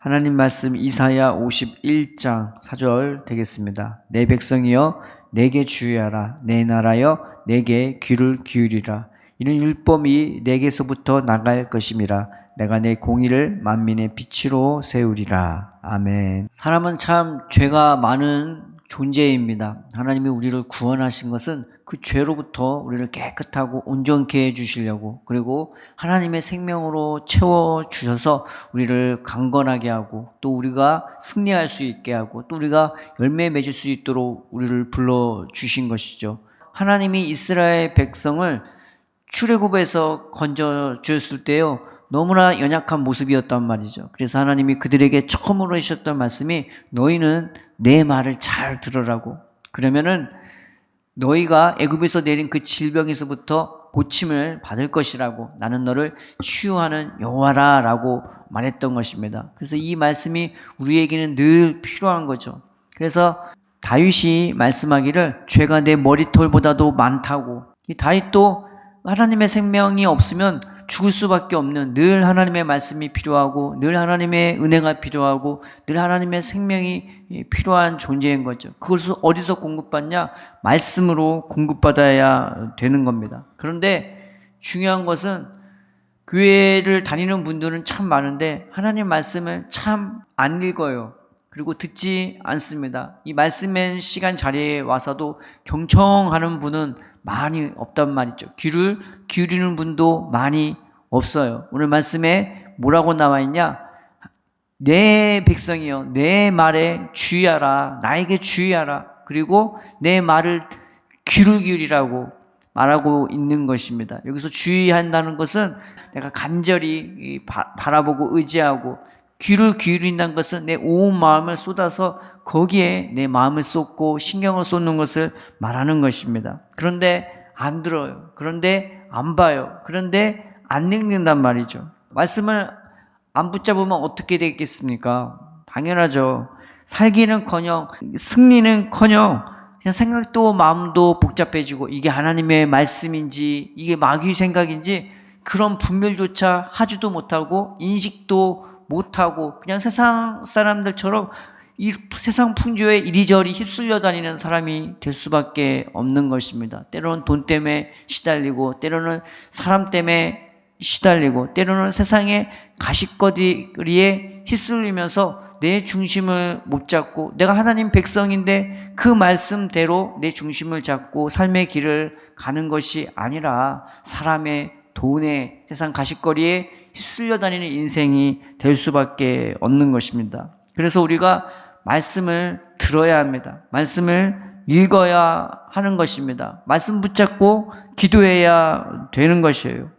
하나님 말씀 이사야 51장 4절 되겠습니다. 내 백성이여 내게 주의하라. 내 나라여 내게 귀를 기울이라. 이는 율법이 내게서부터 나갈 것임이라. 내가 내 공의를 만민의 빛으로 세우리라. 아멘. 사람은 참 죄가 많은 존재입니다. 하나님이 우리를 구원하신 것은 그 죄로부터 우리를 깨끗하고 온전케 해주시려고, 그리고 하나님의 생명으로 채워주셔서 우리를 강건하게 하고, 또 우리가 승리할 수 있게 하고, 또 우리가 열매 맺을 수 있도록 우리를 불러주신 것이죠. 하나님이 이스라엘 백성을 출애굽에서 건져주셨을 때요, 너무나 연약한 모습이었단 말이죠. 그래서 하나님이 그들에게 처음으로 하셨던 말씀이 너희는 내 말을 잘 들으라고. 그러면은 너희가 애굽에서 내린 그 질병에서부터 고침을 받을 것이라고, 나는 너를 치유하는 여호와라 라고 말했던 것입니다. 그래서 이 말씀이 우리에게는 늘 필요한 거죠. 그래서 다윗이 말씀하기를 죄가 내 머리털보다도 많다고. 이 다윗도 하나님의 생명이 없으면 죽을 수밖에 없는, 늘 하나님의 말씀이 필요하고, 늘 하나님의 은혜가 필요하고, 늘 하나님의 생명이 필요한 존재인 거죠. 그것을 어디서 공급받냐? 말씀으로 공급받아야 되는 겁니다. 그런데 중요한 것은 교회를 다니는 분들은 참 많은데 하나님 말씀을 참 안 읽어요. 그리고 듣지 않습니다. 이 말씀의 시간 자리에 와서도 경청하는 분은 많이 없단 말이죠. 귀를 기울이는 분도 많이 없어요. 오늘 말씀에 뭐라고 나와 있냐? 내 백성이여 내 말에 주의하라. 나에게 주의하라. 그리고 내 말을 귀를 기울이라고 말하고 있는 것입니다. 여기서 주의한다는 것은 내가 간절히 바라보고 의지하고, 귀를 기울인다는 것은 내 온 마음을 쏟아서 거기에 내 마음을 쏟고 신경을 쏟는 것을 말하는 것입니다. 그런데 안 들어요. 그런데 안 봐요. 그런데 안 읽는단 말이죠. 말씀을 안 붙잡으면 어떻게 되겠습니까? 당연하죠. 살기는커녕 승리는커녕 그냥 생각도 마음도 복잡해지고, 이게 하나님의 말씀인지 이게 마귀 생각인지 그런 분별조차 하지도 못하고 인식도 못하고 그냥 세상 사람들처럼 이 세상 풍조에 이리저리 휩쓸려 다니는 사람이 될 수밖에 없는 것입니다. 때로는 돈 때문에 시달리고, 때로는 사람 때문에 시달리고, 때로는 세상의 가십거리에 휩쓸리면서 내 중심을 못 잡고, 내가 하나님 백성인데 그 말씀대로 내 중심을 잡고 삶의 길을 가는 것이 아니라 사람의 돈에, 세상 가십거리에 휩쓸려 다니는 인생이 될 수밖에 없는 것입니다. 그래서 우리가 말씀을 들어야 합니다. 말씀을 읽어야 하는 것입니다. 말씀 붙잡고 기도해야 되는 것이에요.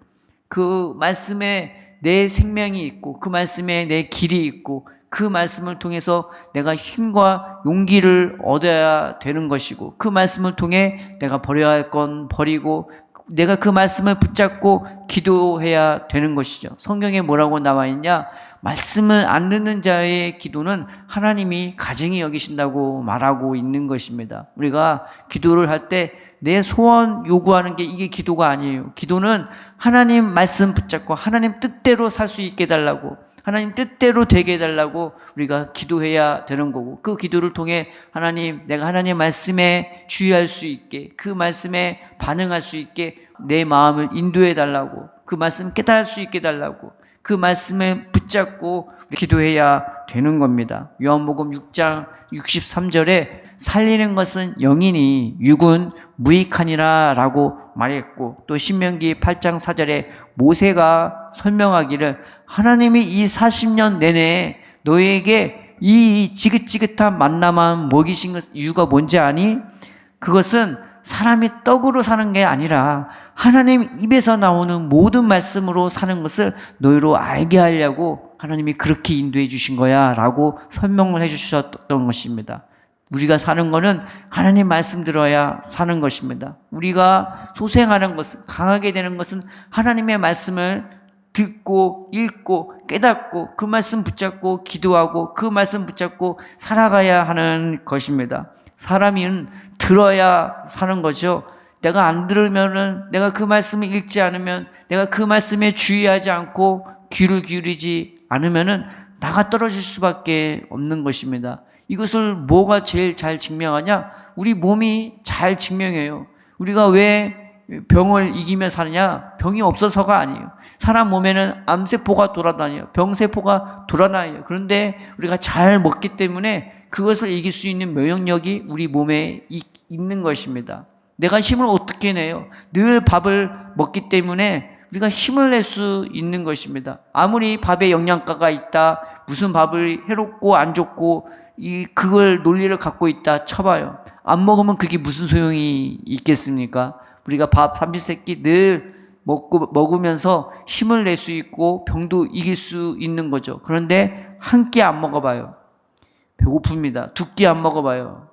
그 말씀에 내 생명이 있고, 그 말씀에 내 길이 있고, 그 말씀을 통해서 내가 힘과 용기를 얻어야 되는 것이고, 그 말씀을 통해 내가 버려야 할 건 버리고, 내가 그 말씀을 붙잡고 기도해야 되는 것이죠. 성경에 뭐라고 나와 있냐? 말씀을 안 듣는 자의 기도는 하나님이 가증히 여기신다고 말하고 있는 것입니다. 우리가 기도를 할 때 내 소원 요구하는 게 이게 기도가 아니에요. 기도는 하나님 말씀 붙잡고 하나님 뜻대로 살 수 있게 해달라고, 하나님 뜻대로 되게 해달라고 우리가 기도해야 되는 거고, 그 기도를 통해 하나님, 내가 하나님 말씀에 주의할 수 있게, 그 말씀에 반응할 수 있게 내 마음을 인도해 달라고, 그 말씀 깨달을 수 있게 해달라고, 그 말씀에 붙잡고 기도해야 되는 겁니다. 요한복음 6장 63절에 살리는 것은 영이니 육은 무익하니라 라고 말했고, 또 신명기 8장 4절에 모세가 설명하기를 하나님이 이 40년 내내 너희에게 이 지긋지긋한 만나만 먹이신 것 이유가 뭔지 아니? 그것은 사람이 떡으로 사는 게 아니라 하나님 입에서 나오는 모든 말씀으로 사는 것을 너희로 알게 하려고 하나님이 그렇게 인도해 주신 거야 라고 설명을 해 주셨던 것입니다. 우리가 사는 거는 하나님 말씀 들어야 사는 것입니다. 우리가 소생하는 것은, 강하게 되는 것은 하나님의 말씀을 듣고 읽고 깨닫고 그 말씀 붙잡고 기도하고 그 말씀 붙잡고 살아가야 하는 것입니다. 사람은 들어야 사는 거죠. 내가 안 들으면은, 내가 그 말씀을 읽지 않으면, 내가 그 말씀에 주의하지 않고 귀를 기울이지 않으면은 나가 떨어질 수밖에 없는 것입니다. 이것을 뭐가 제일 잘 증명하냐? 우리 몸이 잘 증명해요. 우리가 왜 병을 이기며 사느냐? 병이 없어서가 아니에요. 사람 몸에는 암세포가 돌아다녀요. 병세포가 돌아다녀요. 그런데 우리가 잘 먹기 때문에 그것을 이길 수 있는 면역력이 우리 몸에 있는 것입니다. 내가 힘을 어떻게 내요? 늘 밥을 먹기 때문에 우리가 힘을 낼 수 있는 것입니다. 아무리 밥에 영양가가 있다, 무슨 밥을 해롭고 안 좋고 그걸 논리를 갖고 있다 쳐봐요. 안 먹으면 그게 무슨 소용이 있겠습니까? 우리가 밥 삼시세끼 늘 먹으면서 힘을 낼 수 있고 병도 이길 수 있는 거죠. 그런데 한 끼 안 먹어봐요. 배고픕니다. 두 끼 안 먹어봐요.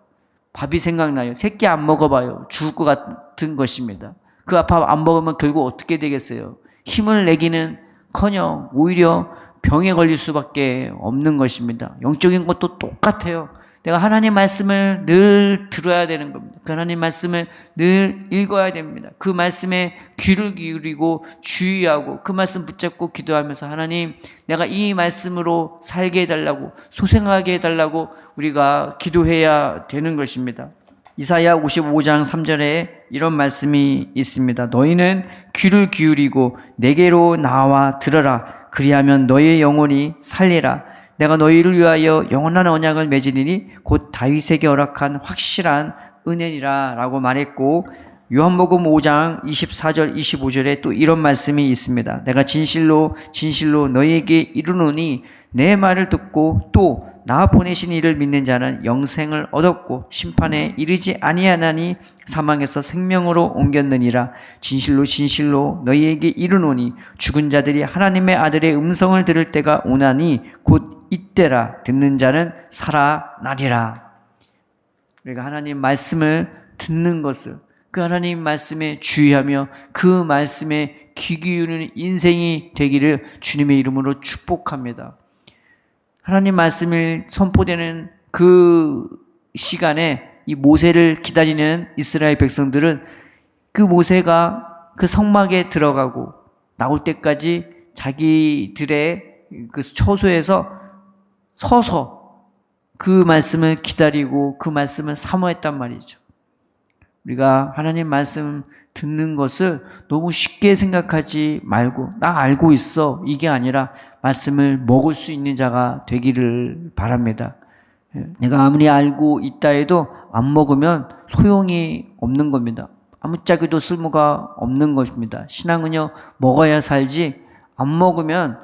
밥이 생각나요. 세 끼 안 먹어봐요. 죽을 것 같은 것입니다. 그 밥 안 먹으면 결국 어떻게 되겠어요? 힘을 내기는커녕 오히려 병에 걸릴 수밖에 없는 것입니다. 영적인 것도 똑같아요. 내가 하나님 말씀을 늘 들어야 되는 겁니다. 그 하나님 말씀을 늘 읽어야 됩니다. 그 말씀에 귀를 기울이고 주의하고 그 말씀 붙잡고 기도하면서 하나님, 내가 이 말씀으로 살게 해달라고, 소생하게 해달라고 우리가 기도해야 되는 것입니다. 이사야 55장 3절에 이런 말씀이 있습니다. 너희는 귀를 기울이고 내게로 나와 들어라. 그리하면 너희의 영혼이 살리라. 내가 너희를 위하여 영원한 언약을 맺으리니 곧 다윗에게 허락한 확실한 은혜니라 라고 말했고, 요한복음 5장 24절 25절에 또 이런 말씀이 있습니다. 내가 진실로 진실로 너희에게 이르노니 내 말을 듣고 또 나 보내신 이를 믿는 자는 영생을 얻었고 심판에 이르지 아니하나니 사망에서 생명으로 옮겼느니라. 진실로 진실로 너희에게 이르노니 죽은 자들이 하나님의 아들의 음성을 들을 때가 오나니 곧 이때라. 듣는 자는 살아나리라. 우리가 하나님 말씀을 듣는 것을, 그 하나님 말씀에 주의하며 그 말씀에 귀 기울이는 인생이 되기를 주님의 이름으로 축복합니다. 하나님 말씀을 선포되는 그 시간에 이 모세를 기다리는 이스라엘 백성들은 그 모세가 그 성막에 들어가고 나올 때까지 자기들의 그 처소에서 서서 그 말씀을 기다리고 그 말씀을 사모했단 말이죠. 우리가 하나님 말씀 듣는 것을 너무 쉽게 생각하지 말고, 나 알고 있어, 이게 아니라 말씀을 먹을 수 있는 자가 되기를 바랍니다. 내가 아무리 알고 있다 해도 안 먹으면 소용이 없는 겁니다. 아무짝에도 쓸모가 없는 것입니다. 신앙은요, 먹어야 살지, 안 먹으면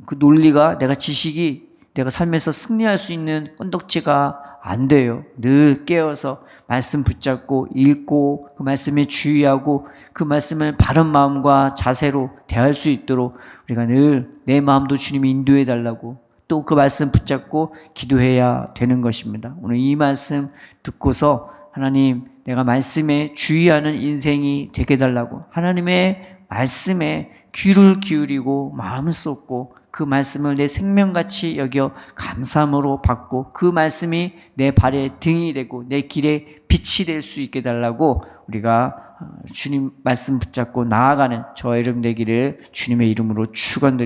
그 논리가, 내가 지식이 내가 삶에서 승리할 수 있는 건덕지가 안 돼요. 늘 깨어서 말씀 붙잡고 읽고 그 말씀에 주의하고 그 말씀을 바른 마음과 자세로 대할 수 있도록 우리가 늘 내 마음도 주님이 인도해 달라고 또 그 말씀 붙잡고 기도해야 되는 것입니다. 오늘 이 말씀 듣고서 하나님, 내가 말씀에 주의하는 인생이 되게 해달라고, 하나님의 말씀에 귀를 기울이고 마음을 쏟고 그 말씀을 내 생명같이 여겨 감사함으로 받고 그 말씀이 내 발의 등이 되고 내 길에 빛이 될 수 있게 해달라고 우리가 주님 말씀 붙잡고 나아가는 저와 여러분 되기를 주님의 이름으로 축원드립니다.